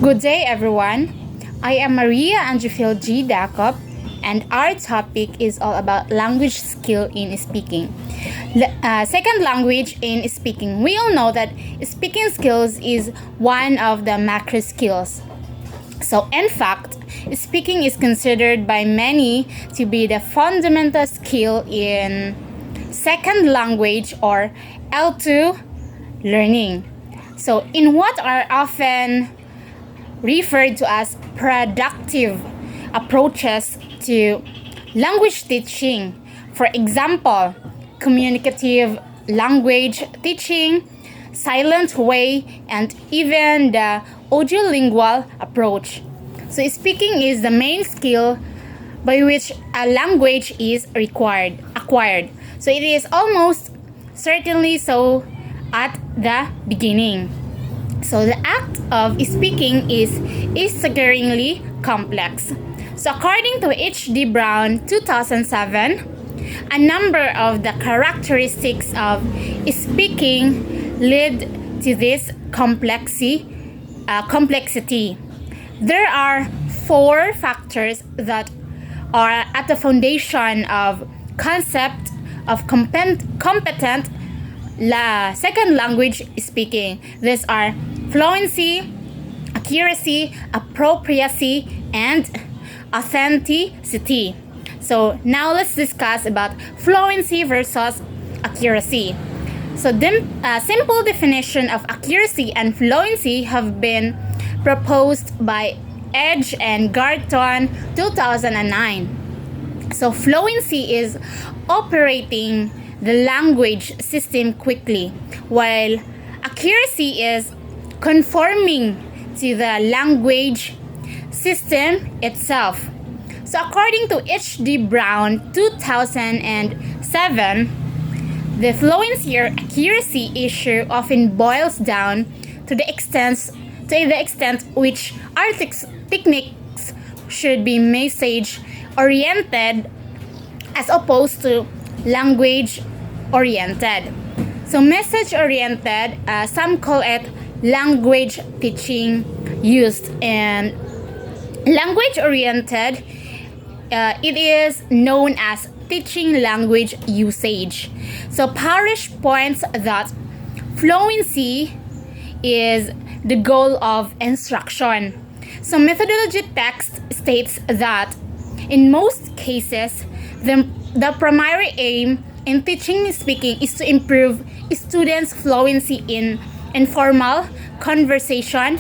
Good day, everyone. I am Ma.Angiefel G. Dakop, and our topic is all about language skill in speaking. Second language in speaking. We all know that speaking skills is one of the macro skills. So, in fact, speaking is considered by many to be the fundamental skill in second language or L2 learning. So, in what are often referred to as productive approaches to language teaching. For example, communicative language teaching, silent way, and even the audiolingual approach. So speaking is the main skill by which a language is acquired. So it is almost certainly so at the beginning. So the act of speaking is staggeringly complex. So according to H.D. Brown 2007, a number of the characteristics of speaking lead to this complexity. There are 4 factors that are at the foundation of concept of competent second language speaking. These are fluency, accuracy, appropriacy, and authenticity. So now let's discuss about fluency versus accuracy. So the simple definition of accuracy and fluency have been proposed by Edge and Garton 2009. So fluency is operating the language system quickly, while accuracy is conforming to the language system itself. So according to H.D. Brown 2007, the fluency or accuracy issue often boils down to the extent which our techniques should be message oriented as opposed to language oriented. So message oriented, some call it language teaching used, and language oriented, it is known as teaching language usage. So Parrish points that fluency is the goal of instruction. So methodology text states that in most cases, the primary aim in teaching speaking is to improve students' fluency in informal conversation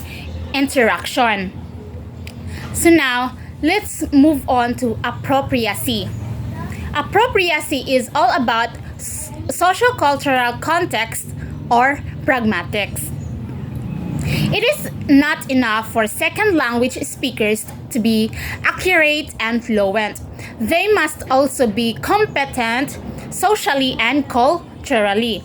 interaction. So now, let's move on to appropriacy. Appropriacy is all about social cultural context or pragmatics. It is not enough for second language speakers to be accurate and fluent. They must also be competent socially and culturally.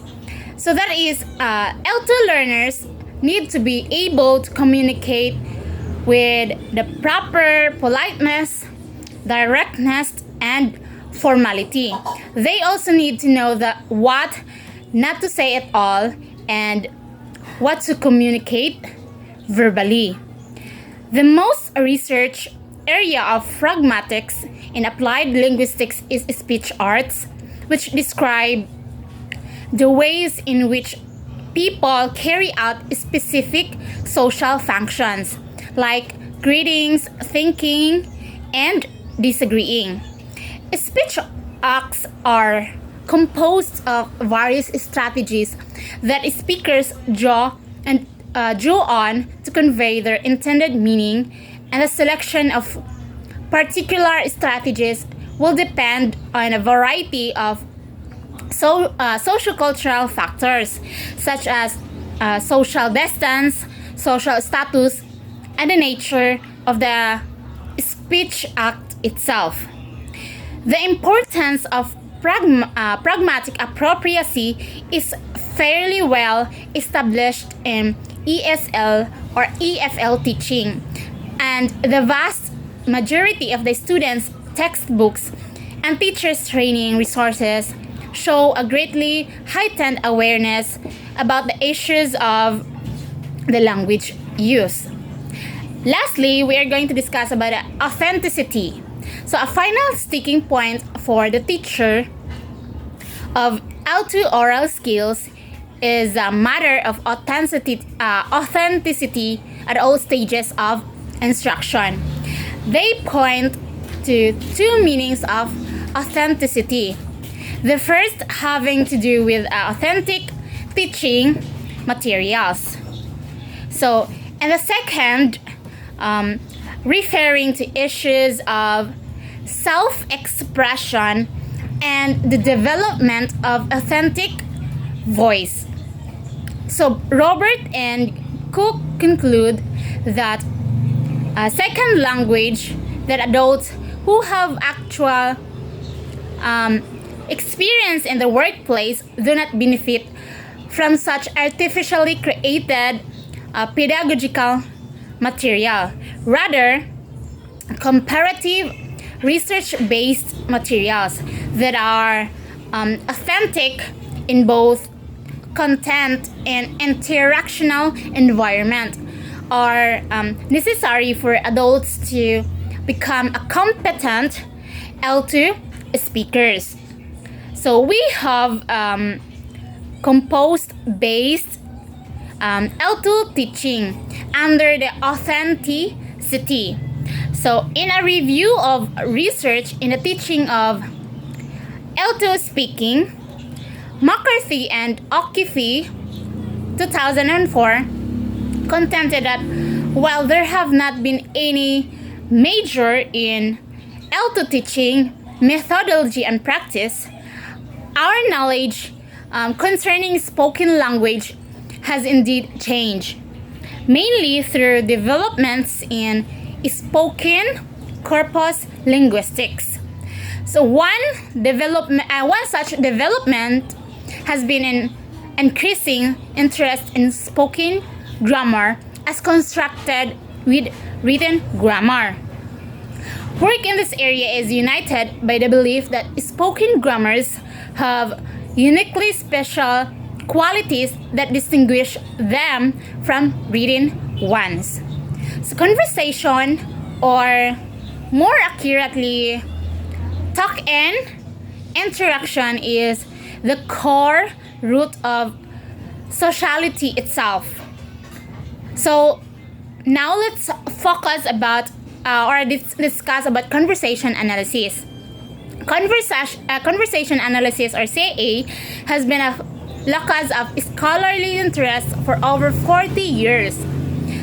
So that is, L2 learners need to be able to communicate with the proper politeness, directness, and formality. They also need to know what not to say at all and what to communicate verbally. The most researched area of pragmatics in applied linguistics is speech arts, which describe the ways in which people carry out specific social functions like greetings, thinking, and disagreeing. Speech acts are composed of various strategies that speakers draw on to convey their intended meaning, and the selection of particular strategies will depend on a variety of sociocultural factors such as social distance, social status, and the nature of the speech act itself. The importance of pragmatic appropriacy is fairly well established in ESL or EFL teaching, and the vast majority of the students' textbooks and teachers' training resources show a greatly heightened awareness about the issues of the language use. Lastly, we are going to discuss about authenticity. So a final sticking point for the teacher of L2 oral skills is a matter of authenticity at all stages of instruction. They point to two meanings of authenticity. The first having to do with authentic teaching materials. So, and the second referring to issues of self-expression and the development of authentic voice. So Robert and Cook conclude that a second language that adults who have actual experience in the workplace do not benefit from such artificially created pedagogical material. Rather, comparative research-based materials that are authentic in both content and interactional environment are necessary for adults to become a competent L2 speakers. So we have composed-based L2 teaching under the authenticity. So in a review of research in the teaching of L2 speaking, McCarthy and Angiefel 2004 contended that while there have not been any major in L2 teaching methodology and practice, our knowledge concerning spoken language has indeed changed, mainly through developments in spoken corpus linguistics. So one such development has been an increasing interest in spoken grammar as constructed with written grammar. Work in this area is united by the belief that spoken grammars have uniquely special qualities that distinguish them from written ones. So conversation, or more accurately, talk-in interaction, is the core root of sociality itself. So now let's focus about discuss about conversation analysis. Conversation analysis, or CA, has been a locus of scholarly interest for over 40 years.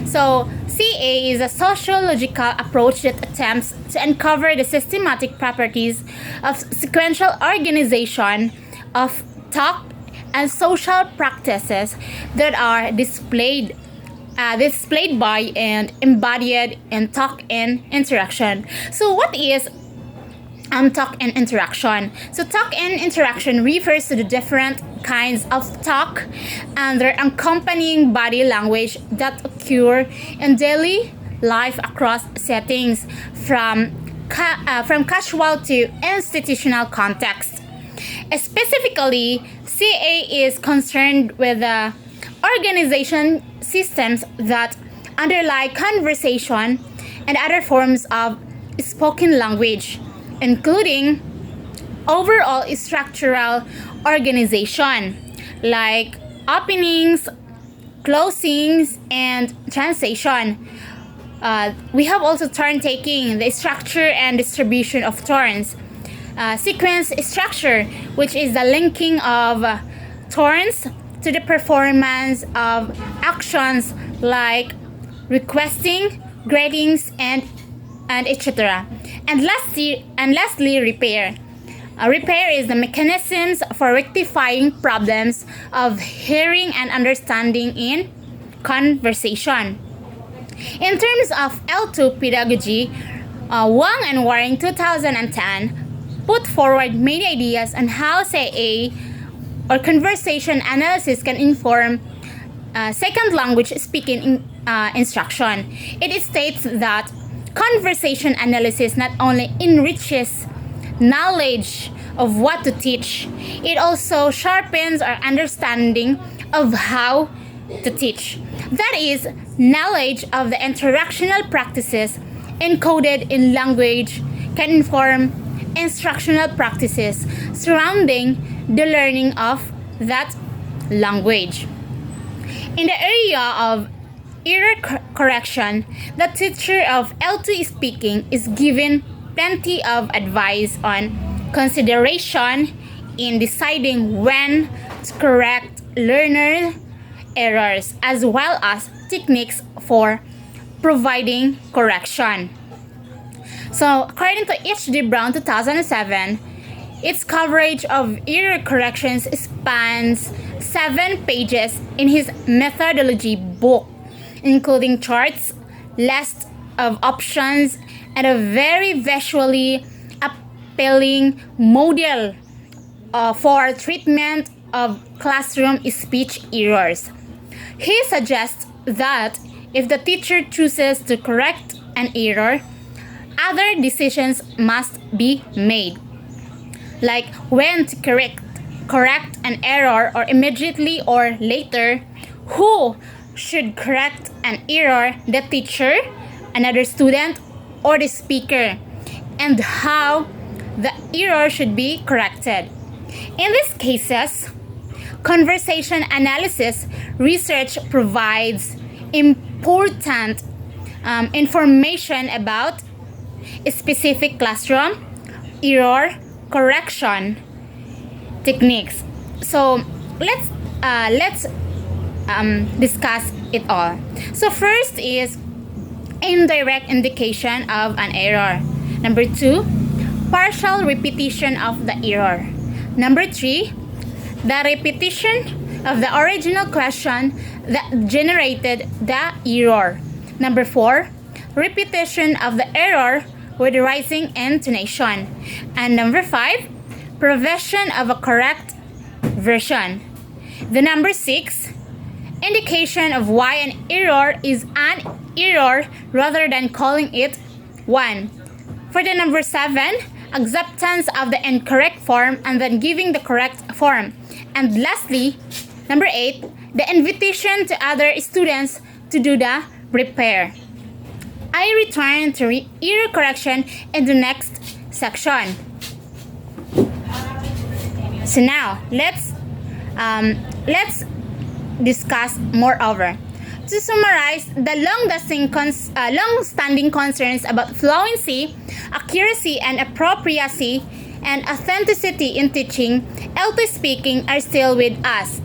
So CA is a sociological approach that attempts to uncover the systematic properties of sequential organization of talk and social practices that are displayed by and embodied in talk-in interaction. So what is talk-in interaction? So talk-in interaction refers to the different kinds of talk and their accompanying body language that occur in daily life across settings, from casual to institutional context. Specifically, CA is concerned with the organization systems that underlie conversation and other forms of spoken language, including overall structural organization like openings, closings, and translation. We have also turn taking, the structure and distribution of turns. Sequence structure, which is the linking of turns to the performance of actions like requesting, greetings, and etc. And lastly, repair. Repair is the mechanisms for rectifying problems of hearing and understanding in conversation. In terms of L2 pedagogy, Wang and Waring 2010 put forward many ideas on how CA, or conversation analysis, can inform second language speaking instruction. It states that conversation analysis not only enriches knowledge of what to teach, it also sharpens our understanding of how to teach. That is, knowledge of the interactional practices encoded in language can inform instructional practices surrounding the learning of that language. In the area of error correction, the teacher of L2 speaking is given plenty of advice on consideration in deciding when to correct learner errors, as well as techniques for providing correction. So, according to H.D. Brown 2007, its coverage of error corrections spans 7 pages in his methodology book, including charts, list of options, and a very visually appealing model for treatment of classroom speech errors. He suggests that if the teacher chooses to correct an error, other decisions must be made, like when to correct an error, or immediately or later, who should correct an error, the teacher, another student, or the speaker, and how the error should be corrected. In these cases, conversation analysis research provides important information about specific classroom error correction techniques. So let's discuss it all. So first is indirect indication of an error. Number 2, partial repetition of the error. Number 3, the repetition of the original question that generated the error. Number 4, repetition of the error with rising intonation. And number 5, provision of a correct version. The number 6, indication of why an error is an error rather than calling it one. For the number 7, acceptance of the incorrect form and then giving the correct form. And lastly, number 8, the invitation to other students to do the repair. I return to error correction in the next section. So now let's discuss moreover. To summarize, the long-standing concerns about fluency, accuracy, and appropriacy and authenticity in teaching L2 speaking are still with us.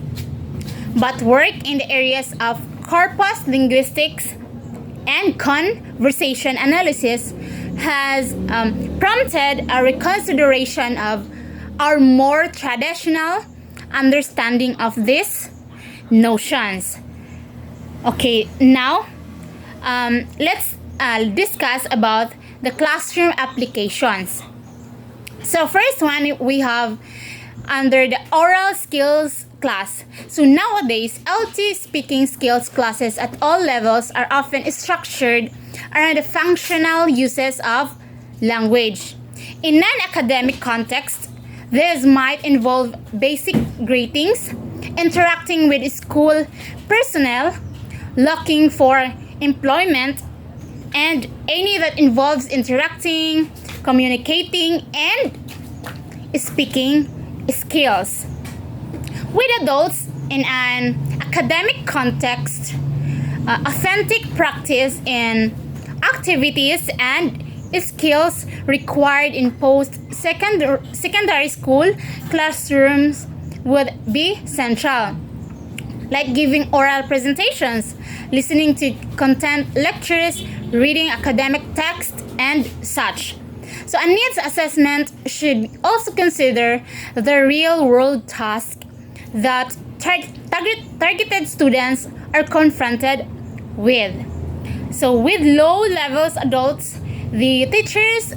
But work in the areas of corpus linguistics and conversation analysis has prompted a reconsideration of our more traditional understanding of these notions. Okay, now let's discuss about the classroom applications. So first one we have under the oral skills class. So nowadays, L2 speaking skills classes at all levels are often structured around the functional uses of language. In non-academic context, this might involve basic greetings, interacting with school personnel, looking for employment, and any that involves interacting, communicating, and speaking skills. With adults in an academic context, authentic practice in activities and skills required in post-secondary school classrooms would be central, like giving oral presentations, listening to content lectures, reading academic text, and such. So a needs assessment should also consider the real-world task that targeted students are confronted with. So with low levels adults, the teachers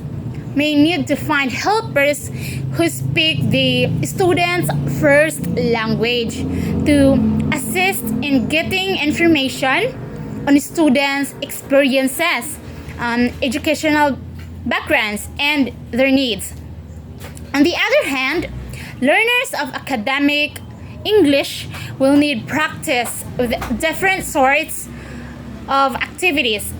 may need to find helpers who speak the students' first language to assist in getting information on students' experiences, educational backgrounds, and their needs. On the other hand, learners of academic English will need practice with different sorts of activities,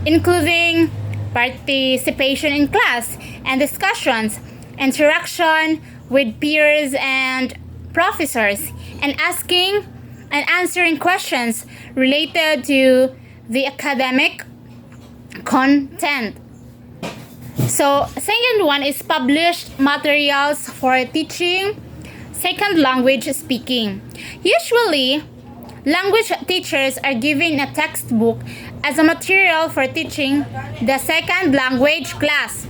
including participation in class and discussions, interaction with peers and professors, and asking and answering questions related to the academic content. So, second one is published materials for teaching second language speaking. Usually, language teachers are given a textbook as a material for teaching the second language class.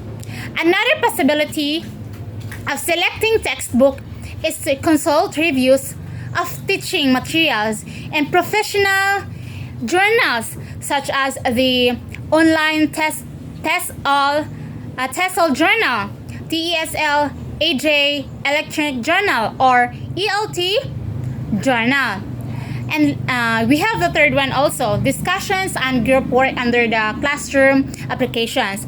Another possibility of selecting textbook is to consult reviews of teaching materials in professional journals such as the online TESOL journal, TESL AJ Electronic Journal, or ELT journal. And we have the third one also, discussions and group work under the classroom applications.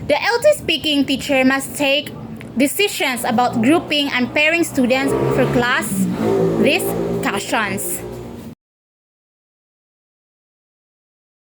The LT speaking teacher must take decisions about grouping and pairing students for class discussions.